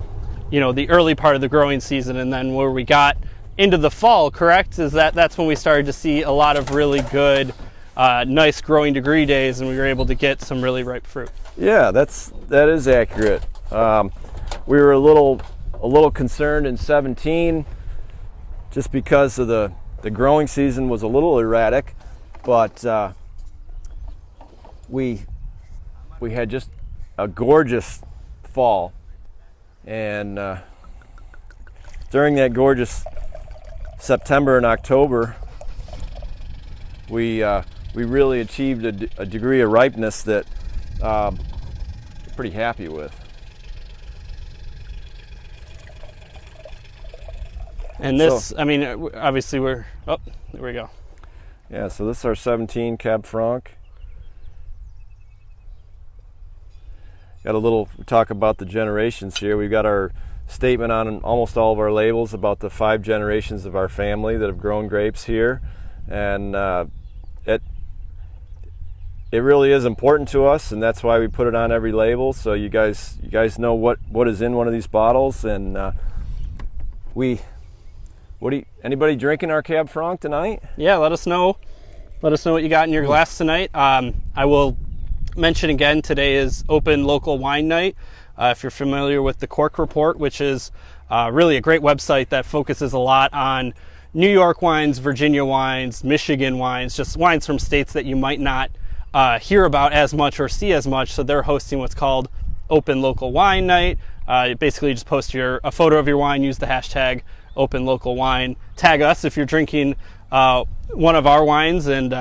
you know, the early part of the growing season, and then where we got into the fall, correct? That's when we started to see a lot of really good, nice growing degree days, and we were able to get some really ripe fruit. Yeah, that is accurate. We were a little concerned in 17, just because of the growing season was a little erratic, but we we had just a gorgeous fall, and during that gorgeous September and October, we really achieved a degree of ripeness that I'm pretty happy with. And this, so, I mean, obviously there we go. Yeah, so this is our 17 Cab Franc. Got a little, we talk about the generations here. We've got our statement on almost all of our labels about the 5 generations of our family that have grown grapes here. And it really is important to us, and that's why we put it on every label, so you guys know what is in one of these bottles. And anybody drinking our Cab Franc tonight? Yeah, let us know what you got in your glass tonight. I will mention again, today is Open Local Wine Night. If you're familiar with the Cork Report, which is really a great website that focuses a lot on New York wines, Virginia wines, Michigan wines, just wines from states that you might not hear about as much or see as much. So they're hosting what's called Open Local Wine Night. You basically just post a photo of your wine, use the hashtag Open Local Wine, tag us if you're drinking one of our wines, and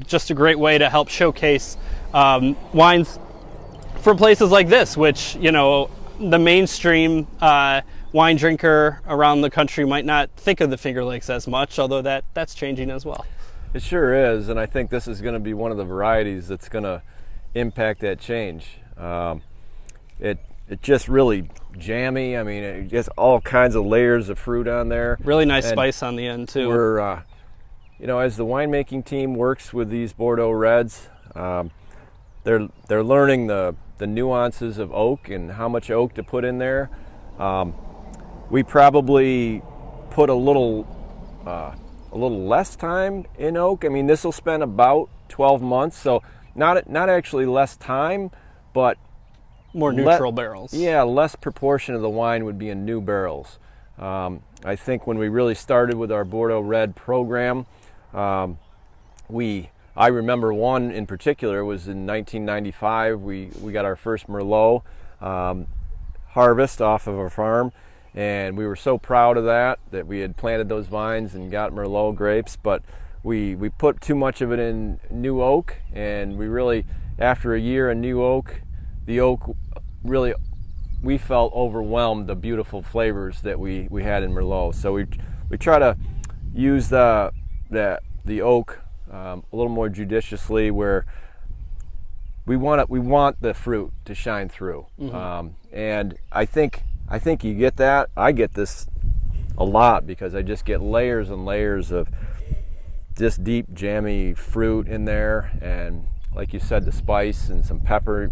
just a great way to help showcase wines from places like this, which, you know, the mainstream wine drinker around the country might not think of the Finger Lakes as much, although that's changing as well. It sure is, and I think this is going to be one of the varieties that's going to impact that change. It just really jammy. I mean, it gets all kinds of layers of fruit on there. Really nice spice on the end too. We're, as the winemaking team works with these Bordeaux Reds, they're learning the nuances of oak and how much oak to put in there. We probably put a little less time in oak. I mean, this will spend about 12 months, so not actually less time, but more neutral barrels. Yeah, less proportion of the wine would be in new barrels. I think when we really started with our Bordeaux Red program, I remember one in particular was in 1995. We got our first Merlot harvest off of our farm, and we were so proud of that we had planted those vines and got Merlot grapes, but we put too much of it in new oak, and we really, after a year in new oak, the oak really, we felt overwhelmed the beautiful flavors that we had in Merlot. So we try to use the oak a little more judiciously, where we want the fruit to shine through. Mm-hmm. And I think you get that. I get this a lot because I just get layers and layers of just deep jammy fruit in there, and like you said, the spice and some pepper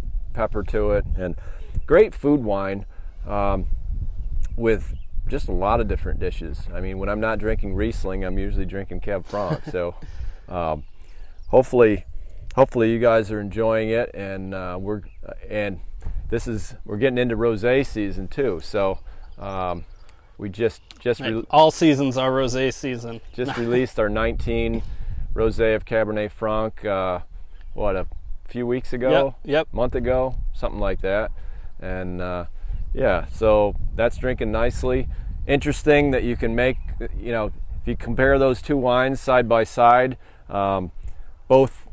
to it, and great food wine with just a lot of different dishes. I mean, when I'm not drinking Riesling, I'm usually drinking Cab Franc. So hopefully you guys are enjoying it, and we're getting into rosé season too. So we just all seasons are rosé season. Just released our 19 rosé of Cabernet Franc. A few weeks ago? Yep. Month ago, something like that. And so that's drinking nicely. Interesting that you can make, if you compare those two wines side by side, both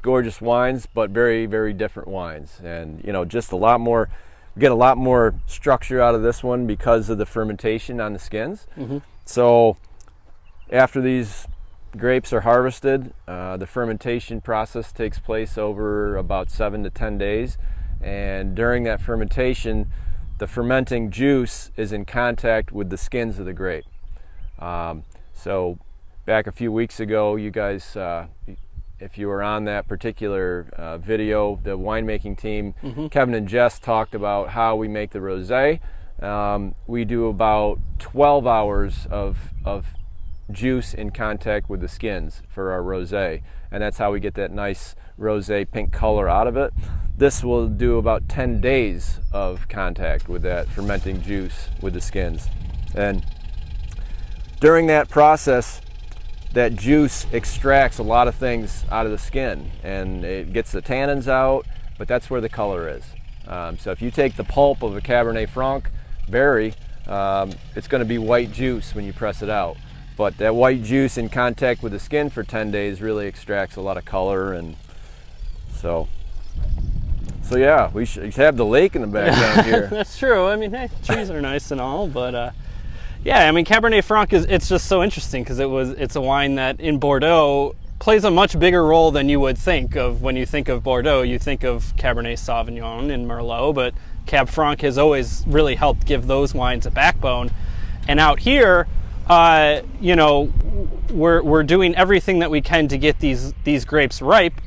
gorgeous wines, but very, very different wines. And, just get a lot more structure out of this one because of the fermentation on the skins. Mm-hmm. So after these grapes are harvested, the fermentation process takes place over about 7 to 10 days. And during that fermentation, the fermenting juice is in contact with the skins of the grape. So back a few weeks ago, you guys, if you were on that particular video, the winemaking team, mm-hmm. Kevin and Jess talked about how we make the rosé. We do about 12 hours of juice in contact with the skins for our rosé, and that's how we get that nice rosé pink color out of it. This will do about 10 days of contact with that fermenting juice with the skins, and during that process, that juice extracts a lot of things out of the skin, and it gets the tannins out, but that's where the color is. So if you take the pulp of a Cabernet Franc berry, it's going to be white juice when you press it out. But that white juice in contact with the skin for 10 days really extracts a lot of color. And so yeah, we should have the lake in the background here. That's true. I mean, hey, trees are nice and all, but yeah, I mean, Cabernet Franc it's just so interesting because it's a wine that in Bordeaux plays a much bigger role than you would think of. When you think of Bordeaux, you think of Cabernet Sauvignon and Merlot, but Cab Franc has always really helped give those wines a backbone. And out here, you know, we're doing everything that we can to get these grapes ripe.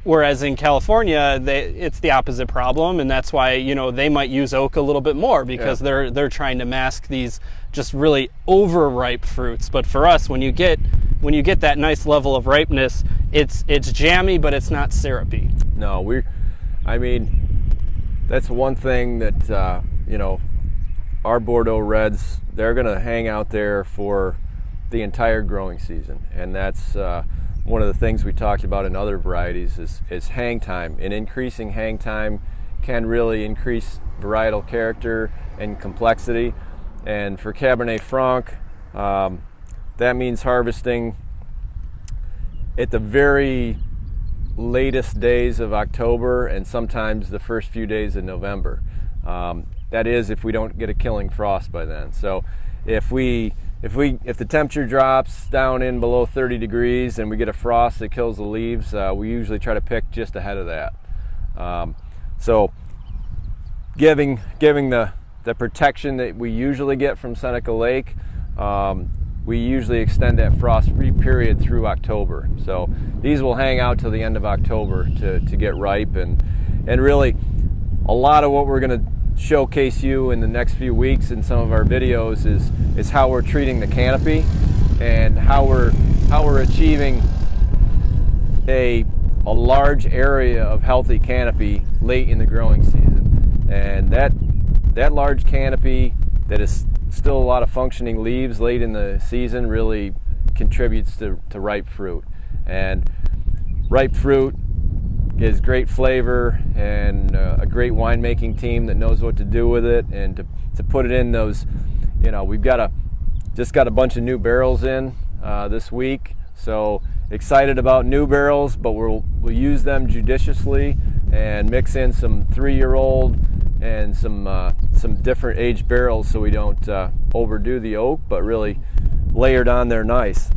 Whereas in California, it's the opposite problem, and that's why, you know, they might use oak a little bit more because they're trying to mask these just really overripe fruits. But for us, when you get that nice level of ripeness, it's jammy, but it's not syrupy. No, I mean, that's one thing that you know, our Bordeaux Reds, they're going to hang out there for the entire growing season, and that's one of the things we talked about in other varieties is hang time. And increasing hang time can really increase varietal character and complexity. And for Cabernet Franc, that means harvesting at the very latest days of October and sometimes the first few days of November. That is, if we don't get a killing frost by then. So if the temperature drops down in below 30 degrees and we get a frost that kills the leaves, we usually try to pick just ahead of that. So giving the protection that we usually get from Seneca Lake, we usually extend that frost-free period through October. So these will hang out till the end of October to get ripe, and really a lot of what we're going to showcase you in the next few weeks in some of our videos is how we're treating the canopy and how we're achieving a large area of healthy canopy late in the growing season. And that large canopy that is still a lot of functioning leaves late in the season really contributes to ripe fruit. And ripe fruit is great flavor and a great winemaking team that knows what to do with it, and to put it in those, you know, we've just got a bunch of new barrels in this week, so excited about new barrels, but we'll use them judiciously and mix in some 3-year-old and some different aged barrels so we don't overdo the oak, but really layered on there nice.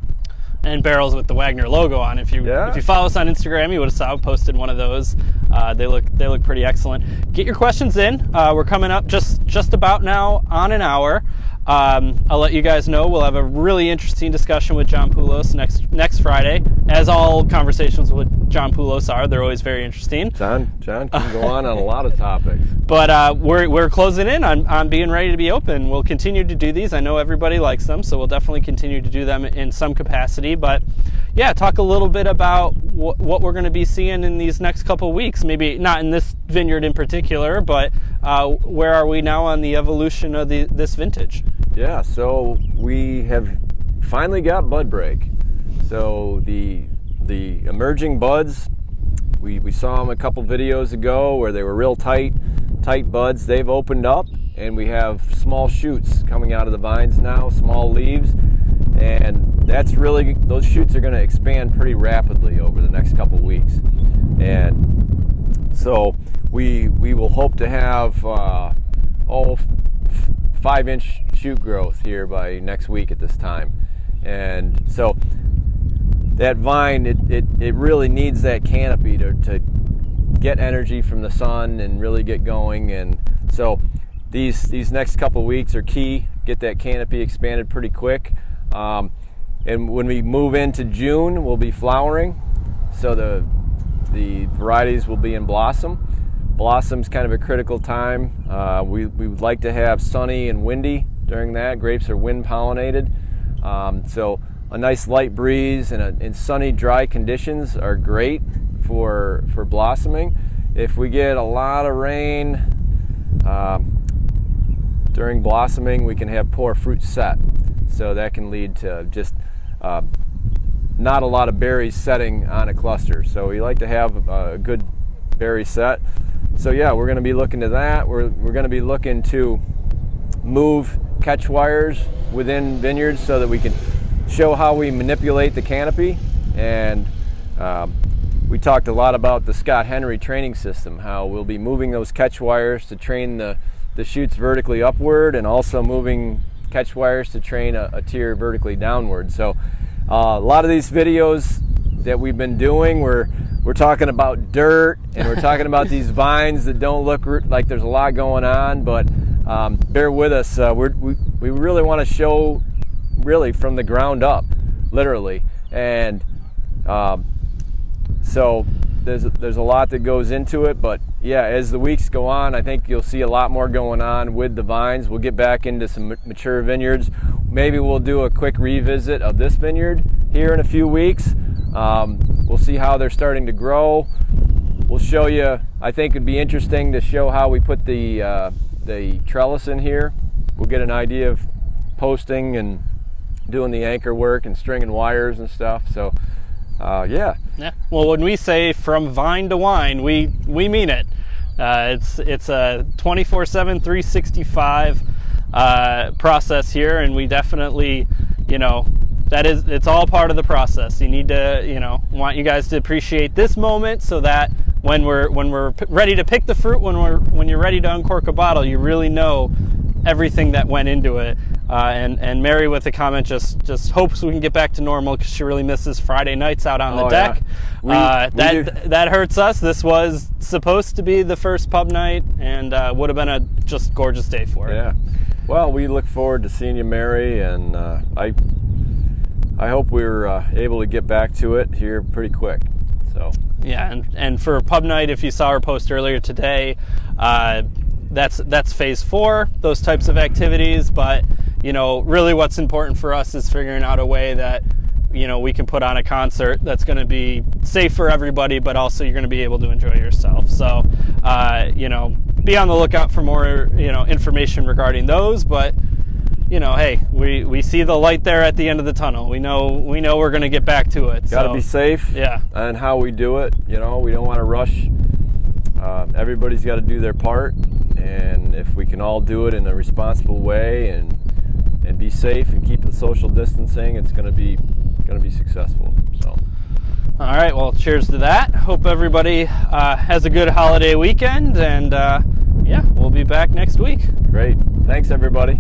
And barrels with the Wagner logo on. If you follow us on Instagram, you would have saw I posted one of those. They look pretty excellent. Get your questions in. We're coming up just about now on an hour. I'll let you guys know we'll have a really interesting discussion with John Poulos next Friday. As all conversations with John Poulos are, they're always very interesting. John can go on a lot of topics. But we're closing in on being ready to be open. We'll continue to do these. I know everybody likes them, so we'll definitely continue to do them in some capacity. But yeah, talk a little bit about what we're going to be seeing in these next couple weeks. Maybe not in this vineyard in particular, but where are we now on the evolution of this vintage? Yeah, so we have finally got bud break. So the emerging buds, we saw them a couple videos ago where they were real tight buds. They've opened up, and we have small shoots coming out of the vines now, small leaves, and those shoots are going to expand pretty rapidly over the next couple weeks. And so we will hope to have 5-inch shoot growth here by next week at this time. And so that vine, it really needs that canopy to get energy from the sun and really get going. And so these next couple weeks are key. Get that canopy expanded pretty quick. And when we move into June, we'll be flowering. So the varieties will be in blossom. Blossom's kind of a critical time. We would like to have sunny and windy during that. Grapes are wind pollinated. So a nice light breeze and sunny, dry conditions are great for blossoming. If we get a lot of rain during blossoming, we can have poor fruit set. So that can lead to just not a lot of berries setting on a cluster. So we like to have a good berry set. So yeah, we're going to be looking to that. We're going to be looking to move catch wires within vineyards so that we can show how we manipulate the canopy. And we talked a lot about the Scott Henry training system, how we'll be moving those catch wires to train the shoots vertically upward, and also moving catch wires to train a tier vertically downward. So a lot of these videos that we've been doing, we're talking about dirt, and we're talking about these vines that don't look like there's a lot going on, but bear with us. We really want to show really from the ground up, literally. And so there's a lot that goes into it, but yeah, as the weeks go on, I think you'll see a lot more going on with the vines. We'll get back into some mature vineyards. Maybe we'll do a quick revisit of this vineyard here in a few weeks. We'll see how they're starting to grow. We'll show you, I think it'd be interesting to show how we put the trellis in here. We'll get an idea of posting and doing the anchor work and stringing wires and stuff. So yeah. Well, when we say from vine to wine, we mean it. It's a 24/7, 365 process here, and we definitely, it's all part of the process. You need to, want you guys to appreciate this moment, so that when we're ready to pick the fruit, when you're ready to uncork a bottle, you really know everything that went into it. And Mary, with the comment, just hopes we can get back to normal, because she really misses Friday nights out on the deck. Yeah. That hurts us. This was supposed to be the first pub night, and would have been a just gorgeous day for it. Yeah. Well, we look forward to seeing you, Mary, and I hope we're able to get back to it here pretty quick. So yeah, and for pub night, if you saw our post earlier today, that's phase 4, those types of activities. But really what's important for us is figuring out a way that we can put on a concert that's going to be safe for everybody, but also you're going to be able to enjoy yourself. So be on the lookout for more information regarding those. But hey, we see the light there at the end of the tunnel. We know we're going to get back to it. Got to be safe. Yeah. And how we do it, we don't want to rush. Everybody's got to do their part, and if we can all do it in a responsible way and be safe and keep the social distancing, it's going to be successful. So all right, well, cheers to that. Hope everybody has a good holiday weekend, and yeah, we'll be back next week. Great. Thanks, everybody.